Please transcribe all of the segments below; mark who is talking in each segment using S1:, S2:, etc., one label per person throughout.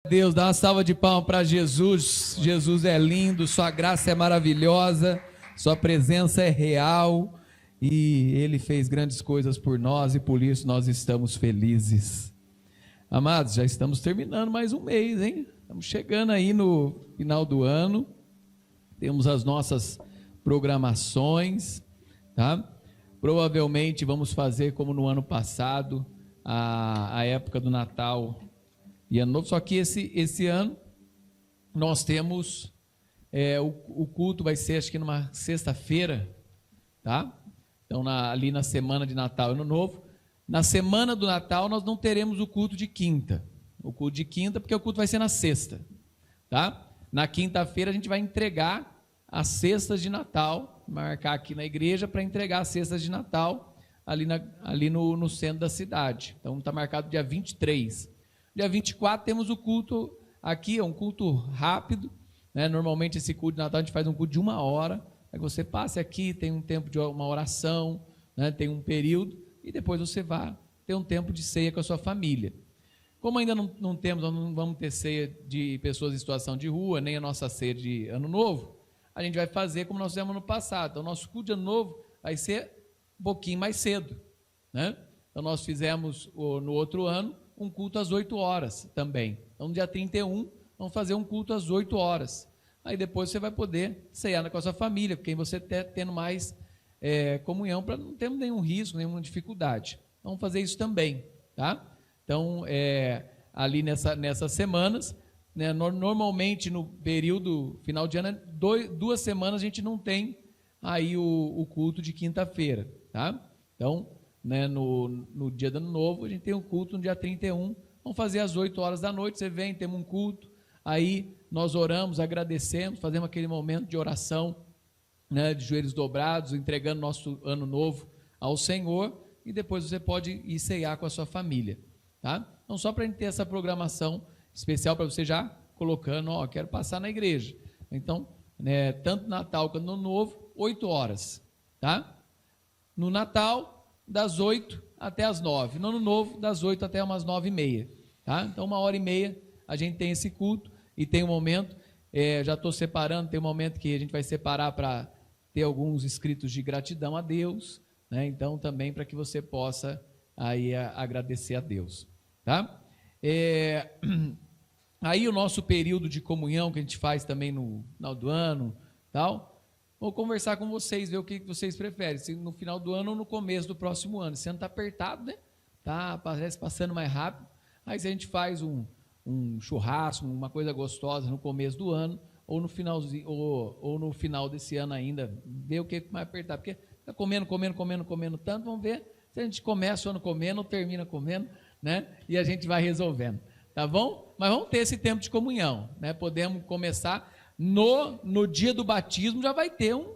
S1: Deus, dá uma salva de palmas para Jesus. Jesus é lindo, sua graça é maravilhosa, sua presença é real e Ele fez grandes coisas por nós e por isso nós estamos felizes. Amados, já estamos terminando mais um mês, hein? Estamos chegando aí no final do ano, temos as nossas programações, tá? Provavelmente vamos fazer como no ano passado, a época do Natal e Ano Novo, só que esse ano nós temos, o culto vai ser acho que numa sexta-feira, tá? Então ali na semana de Natal e Ano Novo, na semana do Natal nós não teremos o culto de quinta, porque o culto vai ser na sexta, tá? Na quinta-feira a gente vai entregar as cestas de Natal, marcar aqui na igreja para entregar as cestas de Natal ali no centro da cidade. Então está marcado dia 23. Dia 24 temos o culto aqui, é um culto rápido, né? Normalmente esse culto de Natal a gente faz um culto de 1 hora, aí você passe aqui, tem um tempo de uma oração, né? Tem um período, e depois você vai ter um tempo de ceia com a sua família. Como ainda não temos, nós não vamos ter ceia de pessoas em situação de rua, nem a nossa ceia de Ano Novo, a gente vai fazer como nós fizemos no passado. Então, o nosso culto de Ano Novo vai ser um pouquinho mais cedo, né? Então, nós fizemos no outro ano um culto às 8 horas também. Então, no dia 31, vamos fazer um culto às 8 horas. Aí depois você vai poder ceiar com a sua família, porque você está tendo mais comunhão, para não termos nenhum risco, nenhuma dificuldade. Vamos fazer isso também, tá? Então, ali nessas semanas, né, normalmente no período final de ano, 2 semanas a gente não tem aí o culto de quinta-feira, tá? Então, né, no dia do Ano Novo, a gente tem um culto no dia 31, vamos fazer às 8 horas da noite, você vem, temos um culto, aí nós oramos, agradecemos, fazemos aquele momento de oração, né, de joelhos dobrados, entregando nosso ano novo ao Senhor, e depois você pode ir ceiar com a sua família, tá? Então, só para a gente ter essa programação especial para você já colocando, quero passar na igreja. Então, né, tanto Natal quanto Ano Novo, 8 horas, tá? No Natal, das 8 até as 9. No Ano Novo, das 8 até umas 9h30, tá? Então, 1h30 a gente tem esse culto e tem um momento, já estou separando, tem um momento que a gente vai separar para ter alguns escritos de gratidão a Deus, né? Então, também para que você possa aí agradecer a Deus, tá? Aí o nosso período de comunhão que a gente faz também no final do ano, tal, vou conversar com vocês, ver o que vocês preferem, se no final do ano ou no começo do próximo ano. Esse ano está apertado, né? Parece passando mais rápido. Aí se a gente faz um churrasco, uma coisa gostosa no começo do ano, ou no finalzinho, ou no final desse ano ainda, ver o que vai apertar, porque está comendo tanto, vamos ver se a gente começa o ano comendo ou termina comendo, né? E a gente vai resolvendo, tá bom? Mas vamos ter esse tempo de comunhão, né? Podemos começar no dia do batismo, já vai ter um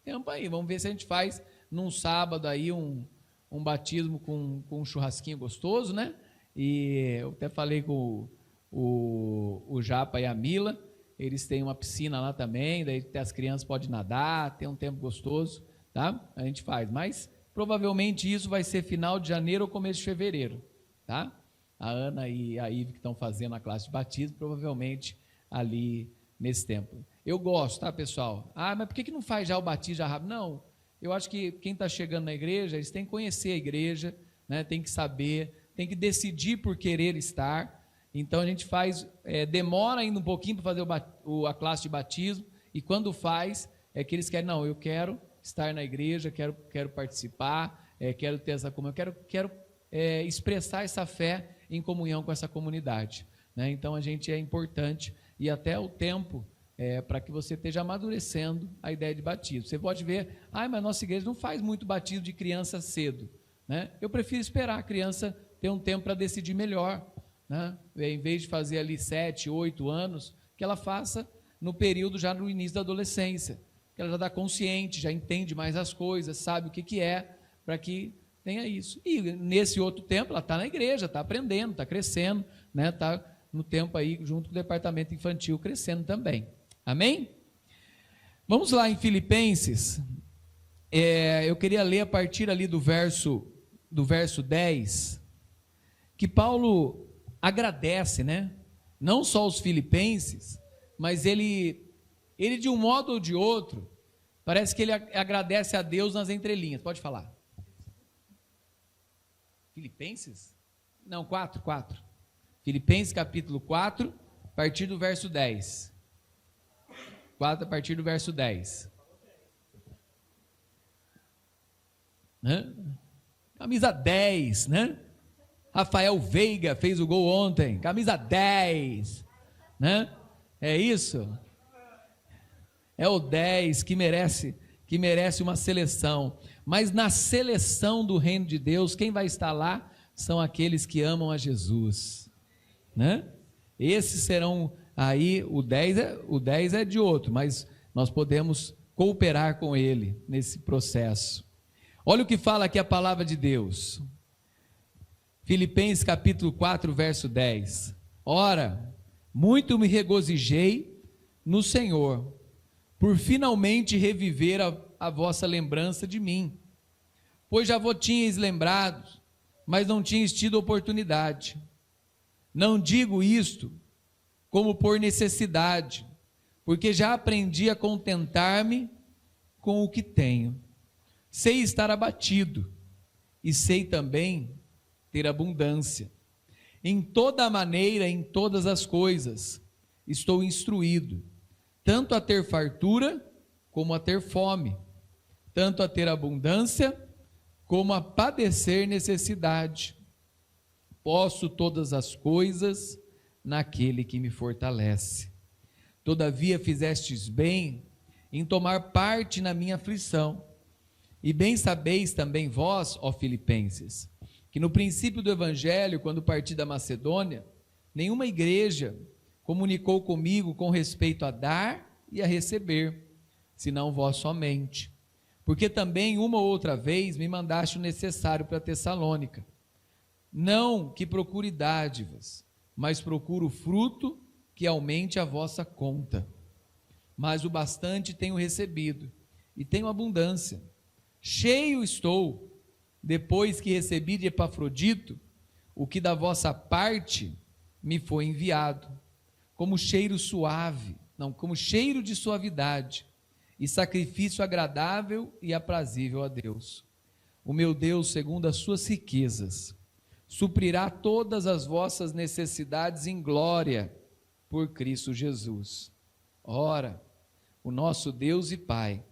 S1: tempo aí, vamos ver se a gente faz num sábado aí um batismo com um churrasquinho gostoso, né? E eu até falei com o Japa e a Mila, eles têm uma piscina lá também, daí as crianças podem nadar, tem um tempo gostoso, tá? A gente faz, mas provavelmente isso vai ser final de janeiro ou começo de fevereiro, tá? A Ana e a Ive que estão fazendo a classe de batismo, provavelmente ali nesse tempo. Eu gosto, tá, pessoal? Mas por que não faz já o batismo já rápido? Não, eu acho que quem está chegando na igreja, eles têm que conhecer a igreja, né? Tem que saber, tem que decidir por querer estar. Então a gente faz, demora ainda um pouquinho para fazer a classe de batismo, e quando faz, é que eles querem, não, eu quero estar na igreja, quero participar, quero ter essa comunhão, quero expressar essa fé em comunhão com essa comunidade, né? Então a gente é importante, e até o tempo para que você esteja amadurecendo a ideia de batismo. Você pode ver, mas nossa igreja não faz muito batismo de criança cedo, né? Eu prefiro esperar a criança ter um tempo para decidir melhor, né? Em vez de fazer ali 7, 8 anos, que ela faça no período já no início da adolescência, que ela já está consciente, já entende mais as coisas, sabe o que é, para que tenha isso. E nesse outro tempo ela está na igreja, está aprendendo, está crescendo, né? Está no tempo aí junto com o departamento infantil crescendo também. Amém? Vamos lá em Filipenses. Eu queria ler a partir ali do verso 10, que Paulo agradece, né? não só os filipenses, mas ele de um modo ou de outro, parece que ele agradece a Deus nas entrelinhas. Pode falar. Filipenses? Não, 4. Filipenses capítulo 4, a partir do verso 10. 4 a partir do verso 10. Camisa 10, né? Rafael Veiga fez o gol ontem, camisa 10, né? É isso? É o 10 que merece uma seleção. Mas na seleção do reino de Deus, quem vai estar lá são aqueles que amam a Jesus, né? Esses serão aí, o 10 é de outro, mas nós podemos cooperar com ele nesse processo. Olha o que fala aqui a palavra de Deus. Filipenses capítulo 4, verso 10. Ora, muito me regozijei no Senhor, por finalmente reviver a vossa lembrança de mim, pois já vos tinhais lembrado, mas não tinhais tido oportunidade. Não digo isto como por necessidade, porque já aprendi a contentar-me com o que tenho. Sei estar abatido, e sei também ter abundância. Em toda maneira, em todas as coisas, estou instruído, tanto a ter fartura, como a ter fome, tanto a ter abundância, como a padecer necessidade. Posso todas as coisas naquele que me fortalece. Todavia fizestes bem em tomar parte na minha aflição. E bem sabeis também vós, ó Filipenses, que no princípio do evangelho, quando parti da Macedônia, nenhuma igreja comunicou comigo com respeito a dar e a receber, senão vós somente. Porque também uma ou outra vez me mandaste o necessário para Tessalônica. Não que procure dádivas, mas procuro fruto que aumente a vossa conta. Mas o bastante tenho recebido, e tenho abundância. Cheio estou, depois que recebi de Epafrodito o que da vossa parte me foi enviado, como cheiro suave, como cheiro de suavidade, e sacrifício agradável e aprazível a Deus. O meu Deus, segundo as suas riquezas, suprirá todas as vossas necessidades em glória por Cristo Jesus. Ora, o nosso Deus e Pai,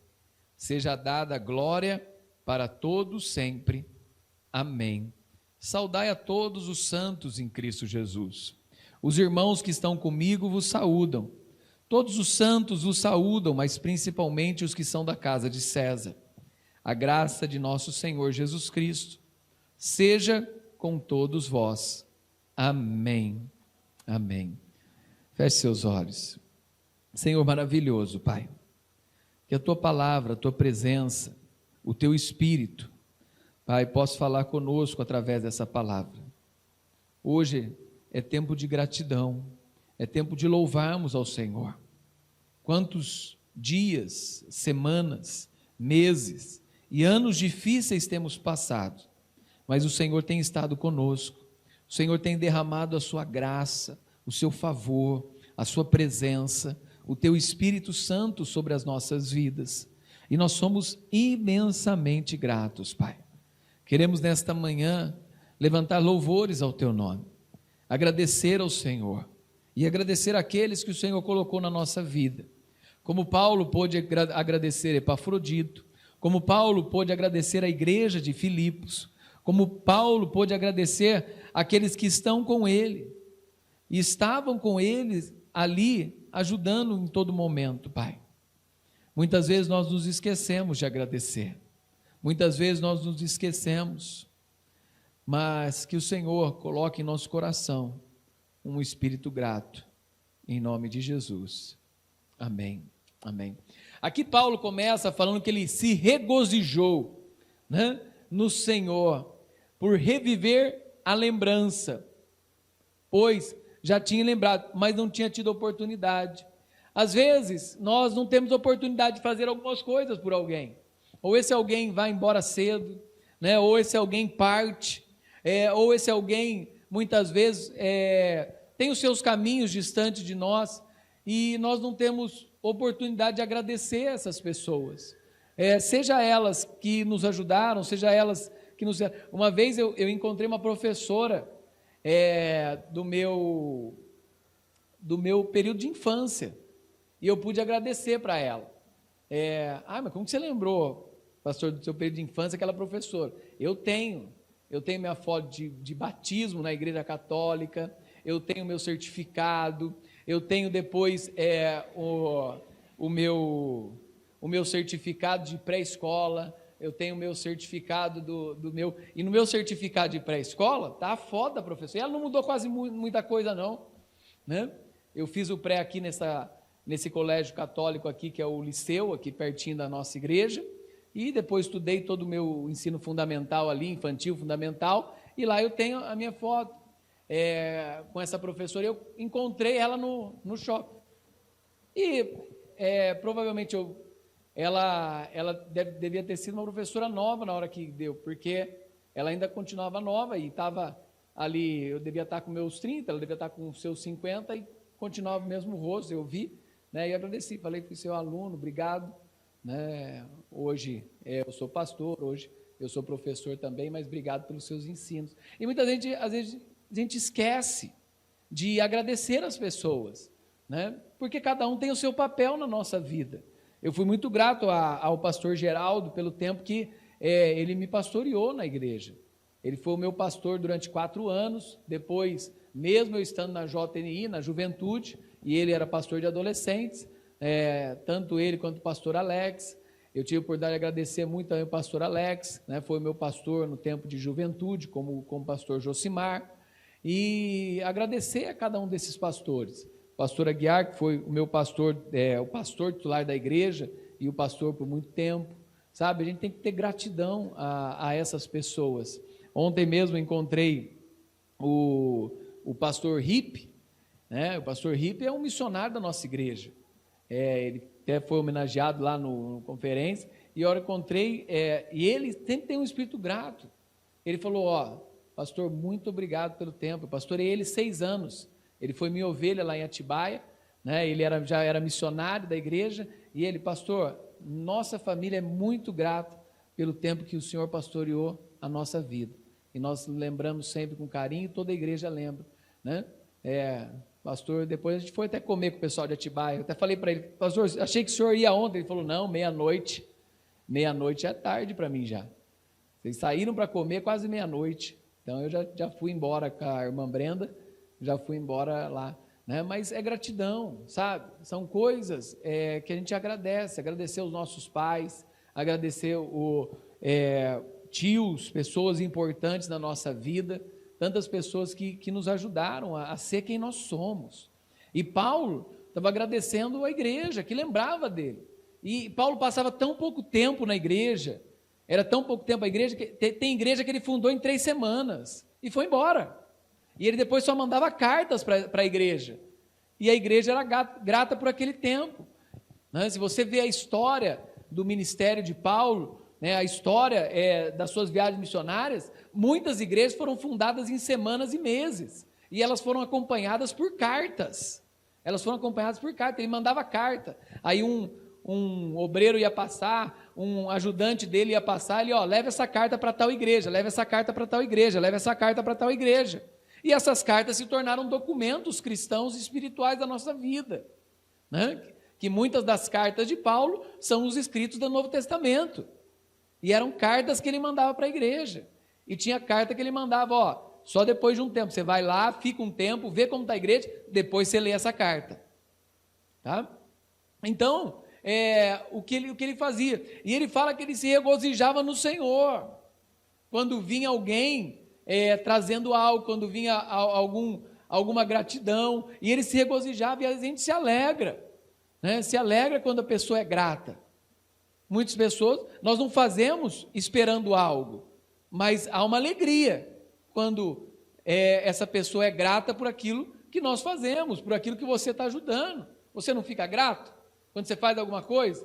S1: seja dada a glória para todos sempre. Amém. Saudai a todos os santos em Cristo Jesus. Os irmãos que estão comigo vos saúdam. Todos os santos vos saúdam, mas principalmente os que são da casa de César. A graça de nosso Senhor Jesus Cristo seja com todos vós. Amém. Amém. Feche seus olhos. Senhor maravilhoso, Pai, que a Tua palavra, a Tua presença, o Teu Espírito, Pai, possa falar conosco através dessa palavra. Hoje é tempo de gratidão, é tempo de louvarmos ao Senhor. Quantos dias, semanas, meses e anos difíceis temos passado, mas o Senhor tem estado conosco, o Senhor tem derramado a sua graça, o seu favor, a sua presença, o teu Espírito Santo sobre as nossas vidas, e nós somos imensamente gratos, Pai. Queremos nesta manhã levantar louvores ao teu nome, agradecer ao Senhor, e agradecer àqueles que o Senhor colocou na nossa vida, como Paulo pôde agradecer Epafrodito, como Paulo pôde agradecer a igreja de Filipos, como Paulo pôde agradecer aqueles que estão com ele, e estavam com eles ali, ajudando em todo momento, Pai. Muitas vezes nós nos esquecemos de agradecer, muitas vezes nós nos esquecemos, mas que o Senhor coloque em nosso coração um espírito grato, em nome de Jesus, amém, amém. Aqui Paulo começa falando que ele se regozijou, né, no Senhor, por reviver a lembrança, pois já tinha lembrado, mas não tinha tido oportunidade. Às vezes nós não temos oportunidade de fazer algumas coisas por alguém, ou esse alguém vai embora cedo, ou esse alguém parte, ou esse alguém muitas vezes têm os seus caminhos distante de nós e nós não temos oportunidade de agradecer essas pessoas. Seja elas que nos ajudaram, seja elas que nos... Uma vez eu encontrei uma professora do meu período de infância e eu pude agradecer para ela. Mas como que você lembrou, pastor, do seu período de infância, aquela professora? Eu tenho minha foto de batismo na Igreja Católica, eu tenho meu certificado, eu tenho depois o meu certificado de pré-escola, eu tenho o meu certificado e no meu certificado de pré-escola está a foto da professora. Ela não mudou quase muita coisa não, né? Eu fiz o pré aqui nesse colégio católico aqui, que é o Liceu, aqui pertinho da nossa igreja, e depois estudei todo o meu ensino fundamental ali, infantil, fundamental, e lá eu tenho a minha foto com essa professora. Eu encontrei ela no shopping, e provavelmente ela devia ter sido uma professora nova na hora que deu, porque ela ainda continuava nova e estava ali, eu devia estar com meus 30, ela devia estar com seus 50 e continuava o mesmo rosto, eu vi, né, e agradeci, falei que fui seu aluno, obrigado, né, hoje eu sou pastor, hoje eu sou professor também, mas obrigado pelos seus ensinos. E muita gente, às vezes, a gente esquece de agradecer as pessoas, né, porque cada um tem o seu papel na nossa vida. Eu fui muito grato ao pastor Geraldo pelo tempo que ele me pastoreou na igreja. Ele foi o meu pastor durante 4 anos, depois, mesmo eu estando na JNI, na juventude, e ele era pastor de adolescentes, tanto ele quanto o pastor Alex. Eu tive a oportunidade de agradecer muito ao pastor Alex, né, foi o meu pastor no tempo de juventude, como pastor Josimar, e agradecer a cada um desses pastores. O pastor Aguiar, que foi o meu pastor, o pastor titular da igreja, e o pastor por muito tempo, sabe? A gente tem que ter gratidão a essas pessoas. Ontem mesmo encontrei o pastor Ripe, né? O pastor Ripe é um missionário da nossa igreja, ele até foi homenageado lá no conferência, e eu encontrei, e ele sempre tem um espírito grato. Ele falou, pastor, muito obrigado pelo tempo. Eu pastorei ele 6 anos, ele foi minha ovelha lá em Atibaia, né? Ele já era missionário da igreja, e ele, pastor, nossa família é muito grata pelo tempo que o senhor pastoreou a nossa vida, e nós lembramos sempre com carinho, toda a igreja lembra, né? Pastor, depois a gente foi até comer com o pessoal de Atibaia, eu até falei para ele, pastor, achei que o senhor ia ontem. Ele falou, não, meia-noite é tarde para mim já, vocês saíram para comer quase meia-noite, então eu já fui embora com a irmã Brenda, já fui embora lá, né? Mas é gratidão, sabe? São coisas que a gente agradece, agradecer os nossos pais, agradecer tios, pessoas importantes na nossa vida, tantas pessoas que nos ajudaram a ser quem nós somos. E Paulo estava agradecendo a igreja, que lembrava dele. E Paulo passava tão pouco tempo na igreja, era tão pouco tempo a igreja, que tem igreja que ele fundou em 3 semanas, e foi embora. E ele depois só mandava cartas para a igreja. E a igreja era grata por aquele tempo, né? Se você vê a história do ministério de Paulo, né, a história das suas viagens missionárias, muitas igrejas foram fundadas em semanas e meses, e elas foram acompanhadas por cartas. Ele mandava carta, aí um obreiro ia passar, um ajudante dele ia passar, ele, leva essa carta para tal igreja, leva essa carta para tal igreja, leva essa carta para tal igreja. E essas cartas se tornaram documentos cristãos e espirituais da nossa vida, né? Que muitas das cartas de Paulo são os escritos do Novo Testamento, e eram cartas que ele mandava para a igreja, e tinha carta que ele mandava, só depois de um tempo, você vai lá, fica um tempo, vê como está a igreja, depois você lê essa carta, tá? Então, o que ele fazia, e ele fala que ele se regozijava no Senhor, quando vinha alguém trazendo algo, quando vinha alguma gratidão, e ele se regozijava, e a gente se alegra, né? Se alegra quando a pessoa é grata. Muitas pessoas, nós não fazemos esperando algo, mas há uma alegria quando essa pessoa é grata por aquilo que nós fazemos, por aquilo que você está ajudando. Você não fica grato quando você faz alguma coisa?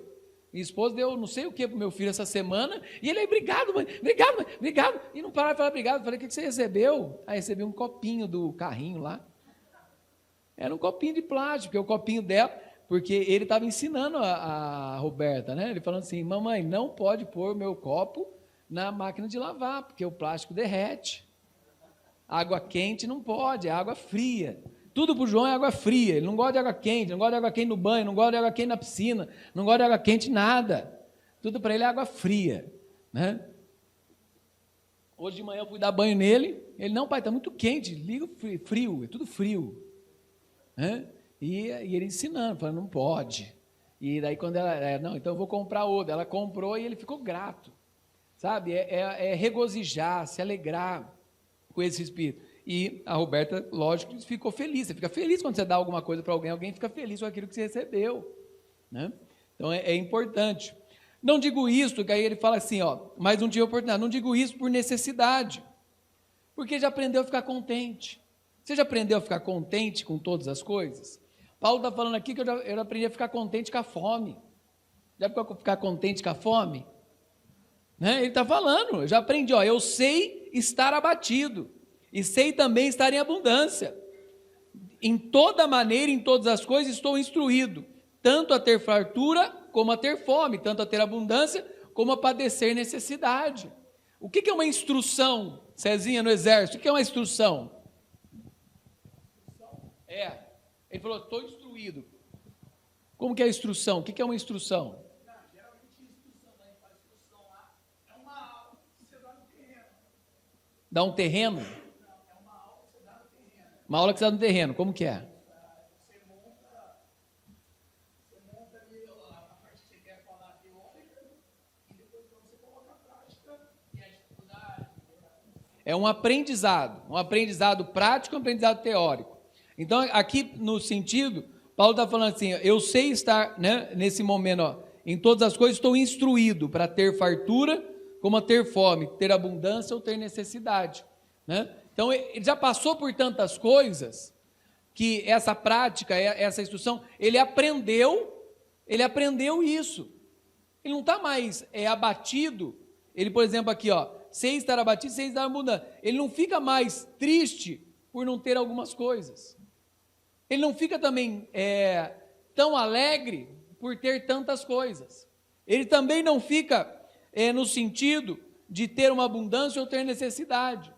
S1: Minha esposa deu não sei o que para o meu filho essa semana, e ele obrigado, mãe, obrigado, e não parava de falar obrigado. Eu falei, o que você recebeu? Recebi um copinho do carrinho lá. Era um copinho de plástico, porque o copinho dela, porque ele estava ensinando a Roberta, né? Ele falando assim, mamãe, não pode pôr o meu copo na máquina de lavar, porque o plástico derrete. Água quente não pode, é água fria. Tudo para o João é água fria, ele não gosta de água quente, não gosta de água quente no banho, não gosta de água quente na piscina, não gosta de água quente nada. Tudo para ele é água fria, né? Hoje de manhã eu fui dar banho nele, ele, não pai, está muito quente, liga o frio, é tudo frio, né? E ele ensinando, falando, não pode. E daí quando ela, não, então eu vou comprar outra, ela comprou e ele ficou grato, sabe? É regozijar, se alegrar com esse espírito. E a Roberta, lógico, ficou feliz. Você fica feliz quando você dá alguma coisa para alguém, alguém fica feliz com aquilo que você recebeu, né? Então é importante. Não digo isso, que aí ele fala assim, mas não tive oportunidade. Não digo isso por necessidade, porque já aprendeu a ficar contente. Você já aprendeu a ficar contente com todas as coisas? Paulo está falando aqui que eu aprendi a ficar contente com a fome. Já ficar contente com a fome? Né? Ele está falando, eu já aprendi, eu sei estar abatido, e sei também estar em abundância. Em toda maneira, em todas as coisas, estou instruído, tanto a ter fartura, como a ter fome, tanto a ter abundância, como a padecer necessidade. O que é uma instrução, Cezinha, no exército? O que é uma instrução? Ele falou, estou instruído. Como que é a instrução? O que é uma instrução? Dá um terreno? Uma aula que você dá no terreno, como que é? Você monta ali a parte que você quer falar teórica e depois você coloca a prática e a dificuldade. É um aprendizado prático, um aprendizado teórico. Então, aqui no sentido, Paulo está falando assim, eu sei estar, né, nesse momento, em todas as coisas estou instruído para ter fartura, como a ter fome, ter abundância ou ter necessidade, né? Então, ele já passou por tantas coisas, que essa prática, essa instrução, ele aprendeu isso. Ele não está mais abatido. Ele, por exemplo, aqui, sei estar abatido, sei estar abundante. Ele não fica mais triste por não ter algumas coisas. Ele não fica também tão alegre por ter tantas coisas. Ele também não fica no sentido de ter uma abundância ou ter necessidade.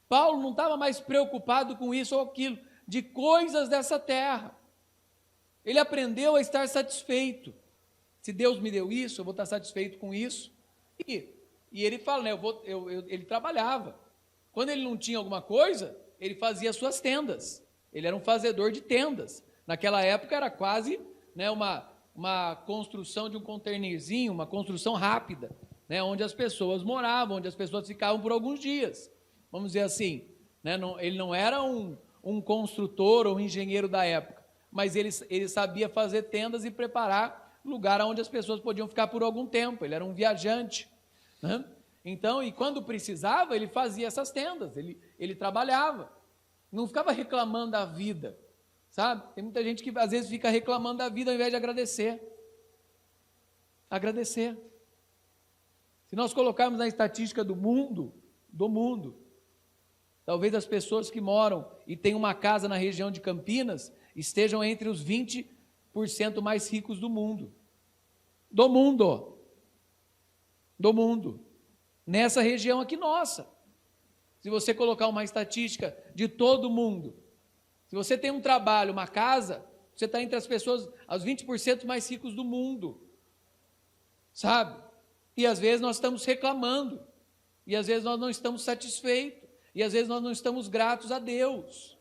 S1: Paulo não estava mais preocupado com isso ou aquilo, de coisas dessa terra. Ele aprendeu a estar satisfeito. Se Deus me deu isso, eu vou estar satisfeito com isso. E ele fala, né, ele trabalhava. Quando ele não tinha alguma coisa, ele fazia suas tendas. Ele era um fazedor de tendas. Naquela época era quase, né, uma construção de um containerzinho, uma construção rápida, né, onde as pessoas moravam, onde as pessoas ficavam por alguns dias. Vamos dizer assim, né? Ele não era um construtor ou um engenheiro da época, mas ele sabia fazer tendas e preparar lugar onde as pessoas podiam ficar por algum tempo. Ele era um viajante, né? Então, e quando precisava, ele fazia essas tendas, ele trabalhava, não ficava reclamando da vida, sabe? Tem muita gente que às vezes fica reclamando da vida ao invés de agradecer. Agradecer. Se nós colocarmos na estatística do mundo, talvez as pessoas que moram e têm uma casa na região de Campinas estejam entre os 20% mais ricos do mundo. Do mundo. Nessa região aqui nossa. Se você colocar uma estatística de todo mundo, se você tem um trabalho, uma casa, você está entre as pessoas, os 20% mais ricos do mundo. Sabe? E às vezes nós estamos reclamando. E às vezes nós não estamos satisfeitos. E às vezes nós não estamos gratos a Deus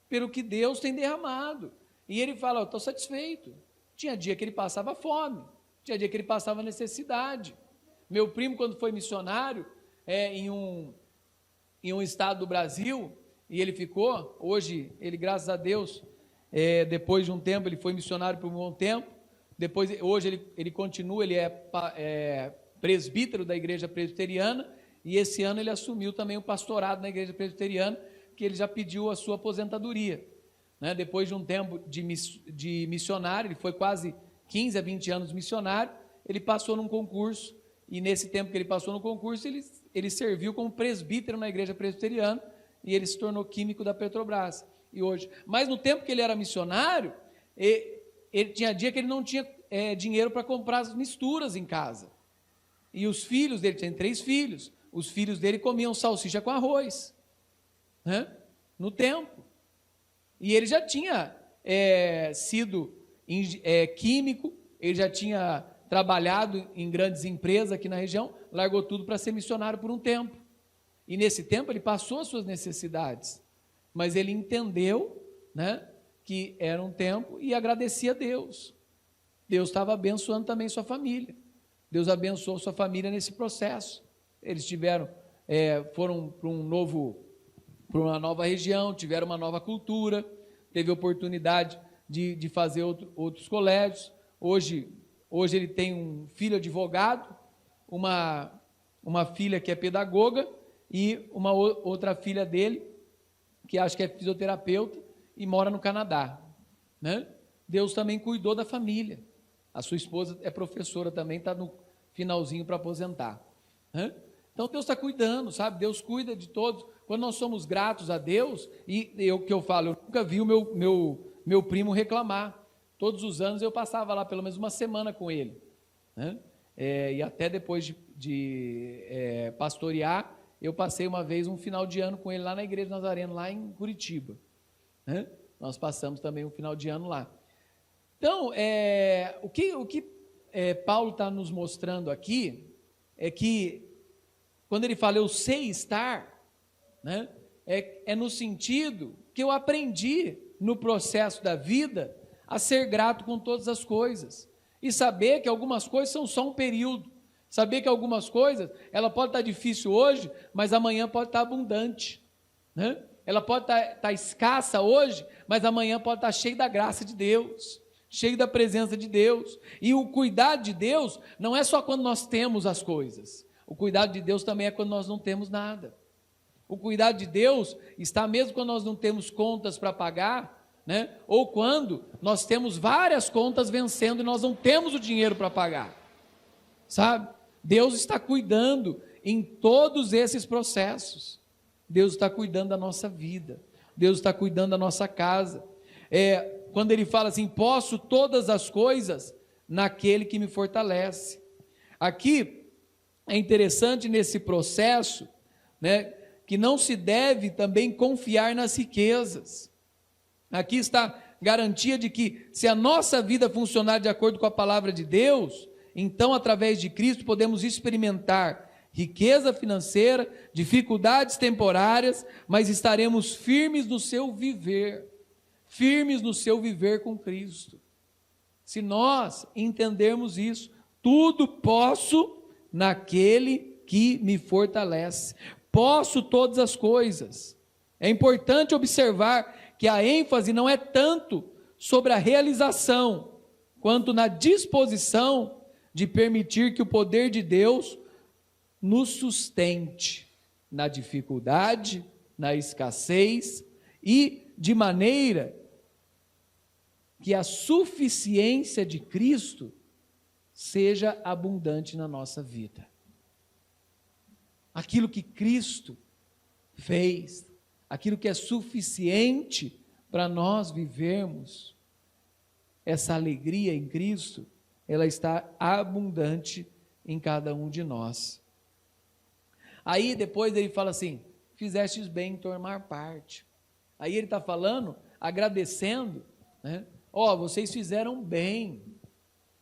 S1: pelo que Deus tem derramado. E ele fala, eu estou satisfeito. Tinha dia que ele passava fome, tinha dia que ele passava necessidade. Meu primo, quando foi missionário em um estado do Brasil, e ele ficou, hoje, ele, graças a Deus, depois de um tempo, ele foi missionário por um bom tempo, hoje ele continua, ele é presbítero da igreja presbiteriana, e esse ano ele assumiu também o pastorado na igreja presbiteriana, que ele já pediu a sua aposentadoria, né? Depois de um tempo de missionário, ele foi quase 15 a 20 anos missionário, ele passou num concurso, e nesse tempo que ele passou no concurso, ele serviu como presbítero na igreja presbiteriana, e ele se tornou químico da Petrobras. e hoje. Mas no tempo que ele era missionário, ele tinha dia que ele não tinha dinheiro para comprar as misturas em casa. E os filhos dele, tem 3 filhos, os filhos dele comiam salsicha com arroz, né? No tempo. E ele já tinha sido químico, ele já tinha trabalhado em grandes empresas aqui na região, largou tudo para ser missionário por um tempo. E nesse tempo ele passou as suas necessidades, mas ele entendeu, né, que era um tempo e agradecia a Deus. Deus estava abençoando também sua família. Deus abençoou sua família nesse processo. Eles foram para uma nova região, tiveram uma nova cultura, teve oportunidade de fazer outros colégios. Hoje ele tem um filho advogado, uma filha que é pedagoga e uma outra filha dele, que acho que é fisioterapeuta e mora no Canadá, né? Deus também cuidou da família. A sua esposa é professora também, está no finalzinho para aposentar, né? Então Deus está cuidando, sabe? Deus cuida de todos. Quando nós somos gratos a Deus, eu nunca vi o meu primo reclamar. Todos os anos eu passava lá pelo menos uma semana com ele, né? E até depois de pastorear, eu passei uma vez um final de ano com ele lá na Igreja Nazareno, lá em Curitiba, né? Nós passamos também um final de ano lá. Então, o que Paulo está nos mostrando aqui é que, quando ele fala, eu sei estar, né, é no sentido que eu aprendi no processo da vida a ser grato com todas as coisas, e saber que algumas coisas são só um período, saber que algumas coisas, ela pode estar difícil hoje, mas amanhã pode estar abundante, né? Ela pode estar escassa hoje, mas amanhã pode estar cheia da graça de Deus, cheio da presença de Deus. E o cuidado de Deus não é só quando nós temos as coisas, o cuidado de Deus também é quando nós não temos nada. O cuidado de Deus está mesmo quando nós não temos contas para pagar, né? Ou quando nós temos várias contas vencendo e nós não temos o dinheiro para pagar, sabe? Deus está cuidando em todos esses processos. Deus está cuidando da nossa vida, Deus está cuidando da nossa casa. Quando ele fala assim, posso todas as coisas naquele que me fortalece. Aqui é interessante nesse processo, né, que não se deve também confiar nas riquezas. Aqui está garantia de que, se a nossa vida funcionar de acordo com a palavra de Deus, então através de Cristo podemos experimentar riqueza financeira, dificuldades temporárias, mas estaremos firmes no seu viver com Cristo. Se nós entendermos isso, tudo posso naquele que me fortalece, posso todas as coisas. É importante observar que a ênfase não é tanto sobre a realização, quanto na disposição de permitir que o poder de Deus nos sustente na dificuldade, na escassez, e de maneira que a suficiência de Cristo seja abundante na nossa vida. Aquilo que Cristo fez, aquilo que é suficiente para nós vivermos essa alegria em Cristo, ela está abundante em cada um de nós. Aí depois ele fala assim, fizestes bem em tomar parte. Aí ele está falando, agradecendo, né? Vocês fizeram bem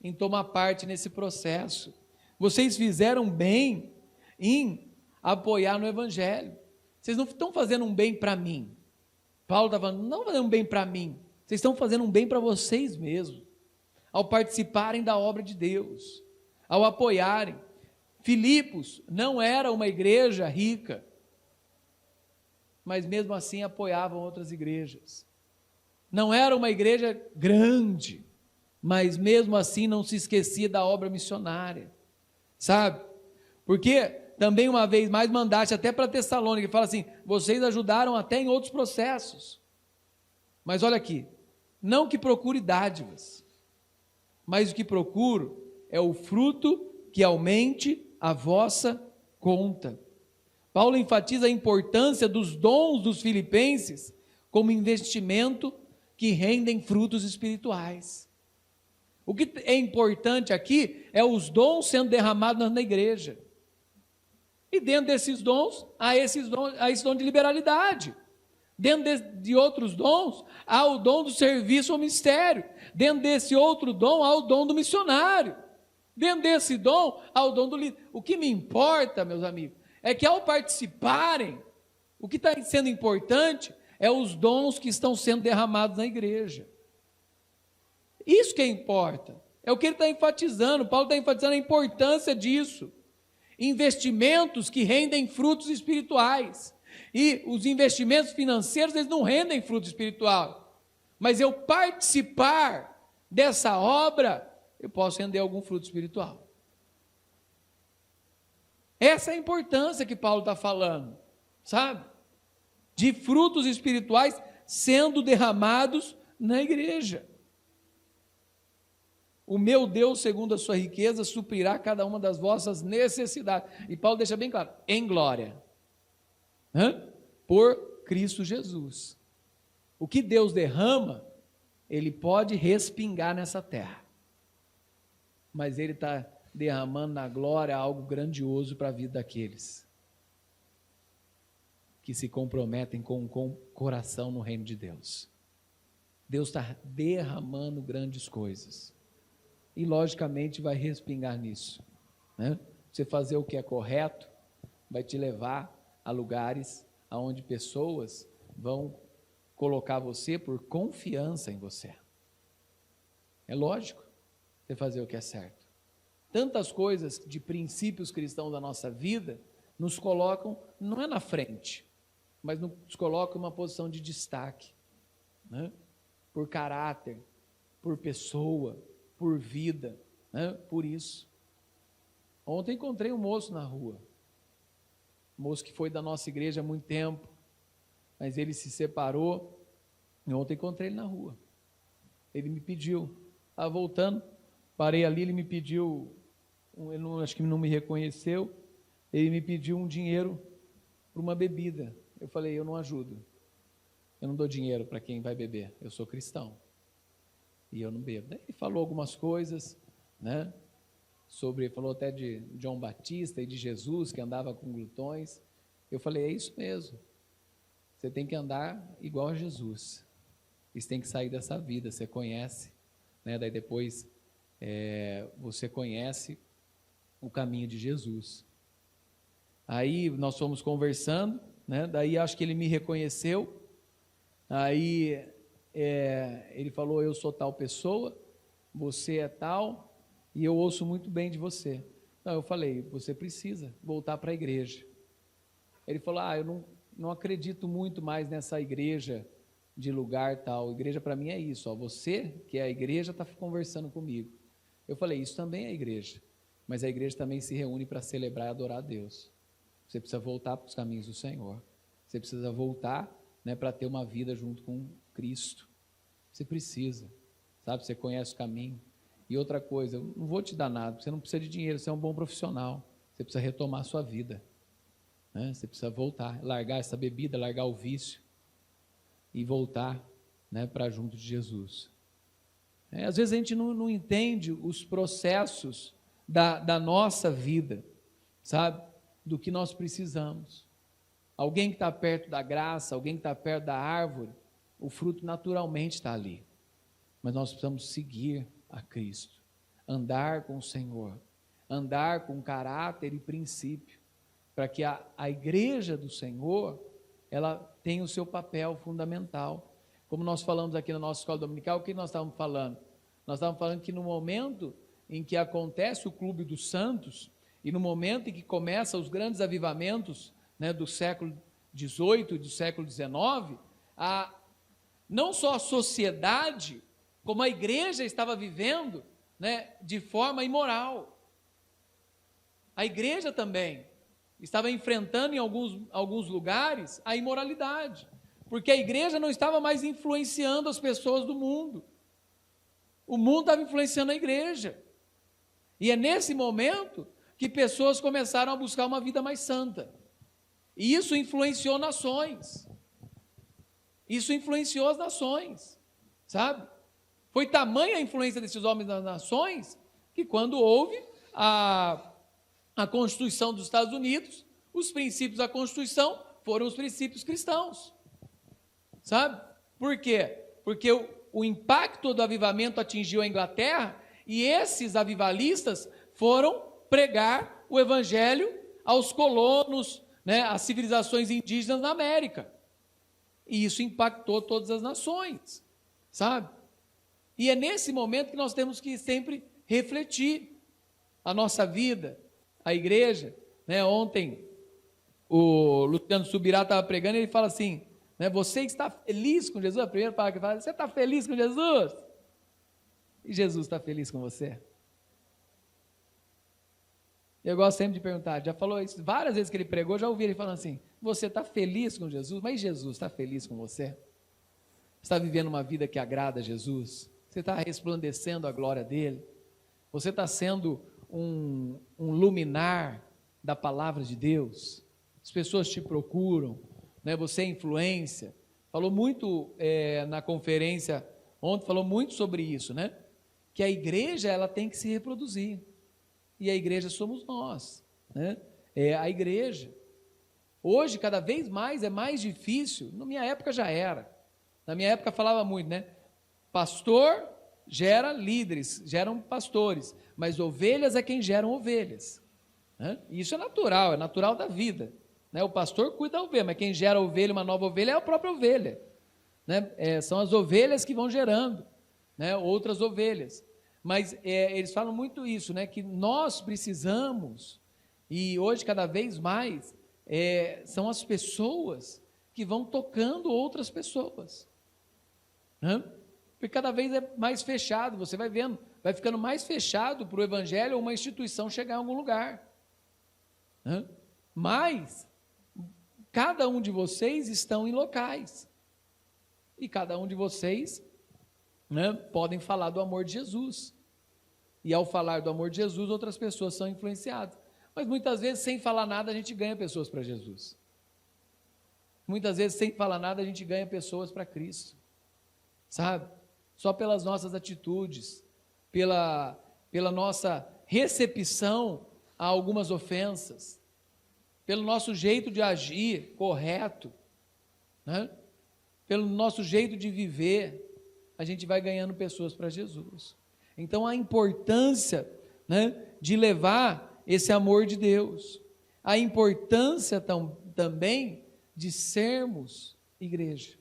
S1: em tomar parte nesse processo. Vocês fizeram bem em apoiar no Evangelho. Vocês não estão fazendo um bem para mim. Paulo está falando, não fazendo um bem para mim. Vocês estão fazendo um bem para vocês mesmos. Ao participarem da obra de Deus, ao apoiarem. Filipos não era uma igreja rica, mas mesmo assim apoiavam outras igrejas. Não era uma igreja grande, mas mesmo assim não se esquecia da obra missionária, sabe? Porque também uma vez mais mandaste até para Tessalônica, fala assim, vocês ajudaram até em outros processos. Mas olha aqui, não que procure dádivas, mas o que procuro é o fruto que aumente a vossa conta. Paulo enfatiza a importância dos dons dos filipenses como investimento que rendem frutos espirituais. O que é importante aqui é os dons sendo derramados na igreja. E dentro desses dons, há esse dom de liberalidade. Dentro de outros dons, há o dom do serviço ao ministério. Dentro desse outro dom, há o dom do missionário. Dentro desse dom, há o dom do líder. O que me importa, meus amigos, é que ao participarem, o que está sendo importante é os dons que estão sendo derramados na igreja. Isso que importa. É o que ele está enfatizando. Paulo está enfatizando a importância disso. Investimentos que rendem frutos espirituais. E os investimentos financeiros, eles não rendem fruto espiritual. Mas eu participar dessa obra, eu posso render algum fruto espiritual. Essa é a importância que Paulo está falando, sabe? De frutos espirituais sendo derramados na igreja. O meu Deus, segundo a sua riqueza, suprirá cada uma das vossas necessidades. E Paulo deixa bem claro, em glória. Por Cristo Jesus. O que Deus derrama, Ele pode respingar nessa terra. Mas Ele está derramando na glória algo grandioso para a vida daqueles que se comprometem com o coração no reino de Deus. Deus está derramando grandes coisas. E logicamente vai respingar nisso. Você fazer o que é correto, vai te levar a lugares onde pessoas vão colocar você por confiança em você. É lógico, você fazer o que é certo. Tantas coisas de princípios cristãos da nossa vida nos colocam, não é na frente, mas nos colocam em uma posição de destaque, por caráter, por pessoa, por vida, por isso. Ontem encontrei um moço na rua, moço que foi da nossa igreja há muito tempo, mas ele se separou, e ontem encontrei ele na rua. Ele me pediu, estava voltando, parei ali, ele me pediu, acho que não me reconheceu, ele me pediu um dinheiro para uma bebida. Eu falei, eu não ajudo, eu não dou dinheiro para quem vai beber, eu sou cristão, e eu não bebo. Daí ele falou algumas coisas, falou até de João Batista e de Jesus, que andava com glutões. Eu falei, é isso mesmo, você tem que andar igual a Jesus, você tem que sair dessa vida, você conhece, daí depois você conhece o caminho de Jesus. Aí nós fomos conversando, daí acho que ele me reconheceu, aí ele falou, eu sou tal pessoa, você é tal, e eu ouço muito bem de você. Então eu falei, você precisa voltar para a igreja. Ele falou, eu não acredito muito mais nessa igreja de lugar tal, igreja para mim é isso, você que é a igreja está conversando comigo. Eu falei, isso também é igreja, mas a igreja também se reúne para celebrar e adorar a Deus. Você precisa voltar para os caminhos do Senhor, você precisa voltar para ter uma vida junto com Cristo, você precisa, sabe, você conhece o caminho. E outra coisa, eu não vou te dar nada, você não precisa de dinheiro, você é um bom profissional, você precisa retomar a sua vida, você precisa voltar, largar essa bebida, largar o vício e voltar para junto de Jesus. Às vezes a gente não entende os processos da nossa vida, sabe, do que nós precisamos. Alguém que está perto da graça, alguém que está perto da árvore, o fruto naturalmente está ali, mas nós precisamos seguir a Cristo, andar com o Senhor, andar com caráter e princípio, para que a igreja do Senhor, ela tenha o seu papel fundamental. Como nós falamos aqui na nossa escola dominical, o que nós estávamos falando? Nós estávamos falando que no momento em que acontece o Clube dos Santos, e no momento em que começam os grandes avivamentos do século XVIII e do século XIX, não só a sociedade, como a igreja estava vivendo de forma imoral. A igreja também estava enfrentando em alguns lugares a imoralidade, porque a igreja não estava mais influenciando as pessoas do mundo, o mundo estava influenciando a igreja, e é nesse momento que pessoas começaram a buscar uma vida mais santa, e isso influenciou nações. Isso influenciou as nações, sabe? Foi tamanha a influência desses homens nas nações, que quando houve a Constituição dos Estados Unidos, os princípios da Constituição foram os princípios cristãos, sabe? Por quê? Porque o impacto do avivamento atingiu a Inglaterra, e esses avivalistas foram pregar o evangelho aos colonos, né, às civilizações indígenas na América. E isso impactou todas as nações, sabe? E é nesse momento que nós temos que sempre refletir a nossa vida, a igreja, né? Ontem o Luciano Subirá estava pregando e ele fala assim, né, você está feliz com Jesus? A primeira palavra que ele fala, você está feliz com Jesus? E Jesus está feliz com você? Eu gosto sempre de perguntar, já falou isso várias vezes que ele pregou, já ouvi ele falando assim, você está feliz com Jesus? Mas Jesus está feliz com você? Você está vivendo uma vida que agrada a Jesus? Você está resplandecendo a glória dele? Você está sendo um luminar da palavra de Deus? As pessoas te procuram, né? Você é influência. Falou muito na conferência ontem, falou muito sobre isso, né? Que a igreja ela tem que se reproduzir. E a igreja somos nós, né? É a igreja. Hoje, cada vez mais, é mais difícil. Na minha época já era. Na minha época falava muito, né? Pastor gera líderes, geram pastores, mas ovelhas é quem geram ovelhas, né? Isso é natural da vida, né? O pastor cuida da ovelha, mas quem gera ovelha, uma nova ovelha, é a própria ovelha, né? São as ovelhas que vão gerando, né, outras ovelhas. Mas eles falam muito isso, né? Que nós precisamos, e hoje cada vez mais, são as pessoas que vão tocando outras pessoas, né? Porque cada vez é mais fechado, você vai vendo, vai ficando mais fechado para o evangelho ou uma instituição chegar em algum lugar, né? Mas cada um de vocês estão em locais, e cada um de vocês, né, podem falar do amor de Jesus, e ao falar do amor de Jesus, outras pessoas são influenciadas, mas muitas vezes sem falar nada a gente ganha pessoas para Jesus, muitas vezes sem falar nada a gente ganha pessoas para Cristo, sabe? Só pelas nossas atitudes, pela nossa recepção a algumas ofensas, pelo nosso jeito de agir correto, né? Pelo nosso jeito de viver, a gente vai ganhando pessoas para Jesus. Então a importância, né, de levar esse amor de Deus, a importância também de sermos igreja,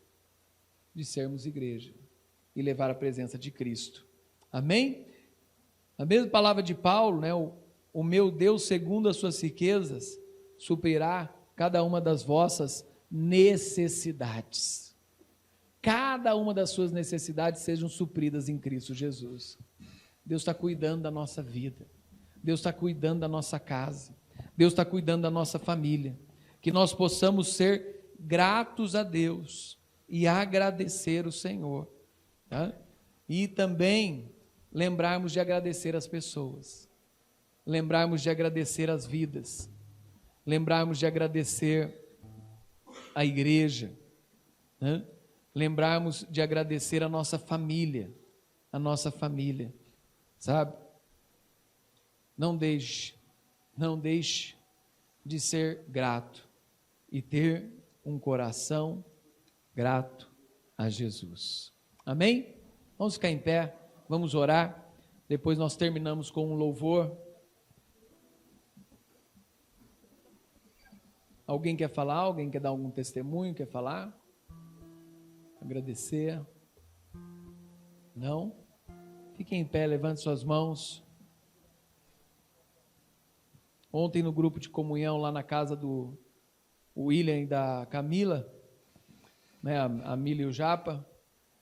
S1: e levar a presença de Cristo, amém? A mesma palavra de Paulo, né, o meu Deus segundo as suas riquezas, suprirá cada uma das vossas necessidades, cada uma das suas necessidades sejam supridas em Cristo Jesus. Deus está cuidando da nossa vida, Deus está cuidando da nossa casa, Deus está cuidando da nossa família, que nós possamos ser gratos a Deus e agradecer o Senhor, tá? E também lembrarmos de agradecer as pessoas, lembrarmos de agradecer as vidas, lembrarmos de agradecer a igreja, né? Lembrarmos de agradecer a nossa família, sabe? Não deixe de ser grato e ter um coração grato a Jesus. Amém? Vamos ficar em pé, vamos orar, depois nós terminamos com um louvor. Alguém quer falar? Alguém quer dar algum testemunho? Quer falar? Agradecer? Não? Fiquem em pé, levante suas mãos. Ontem no grupo de comunhão lá na casa do William e da Camila, né, a Mila e o Japa,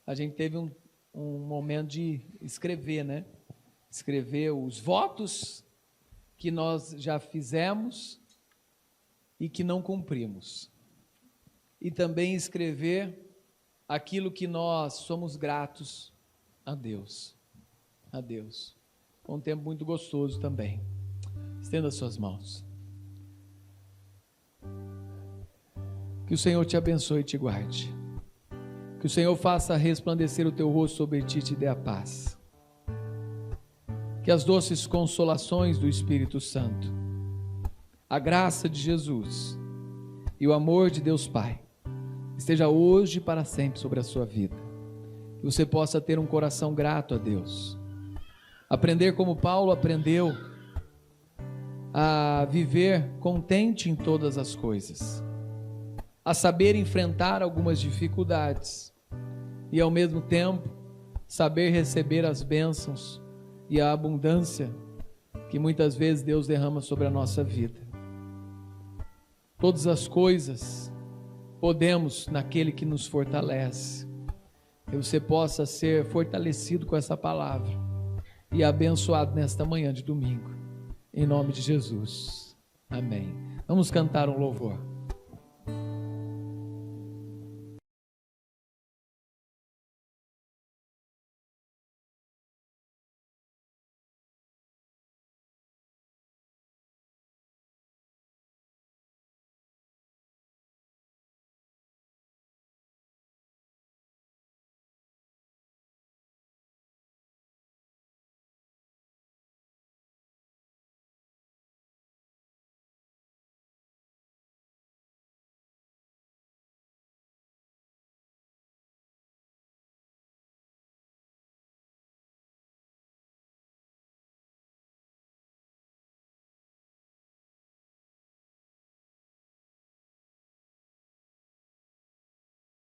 S1: a gente teve um momento de escrever, né? Escrever os votos que nós já fizemos e que não cumprimos. E também escrever aquilo que nós somos gratos a Deus. A Deus. Foi um tempo muito gostoso também. Estenda as suas mãos. Que o Senhor te abençoe e te guarde. Que o Senhor faça resplandecer o teu rosto sobre ti e te dê a paz. Que as doces consolações do Espírito Santo, a graça de Jesus e o amor de Deus Pai esteja hoje e para sempre sobre a sua vida. Que você possa ter um coração grato a Deus. Aprender como Paulo aprendeu a viver contente em todas as coisas. A saber enfrentar algumas dificuldades e ao mesmo tempo saber receber as bênçãos e a abundância que muitas vezes Deus derrama sobre a nossa vida. Todas as coisas podemos naquele que nos fortalece. Que você possa ser fortalecido com essa palavra e abençoado nesta manhã de domingo, em nome de Jesus, amém. Vamos cantar um louvor.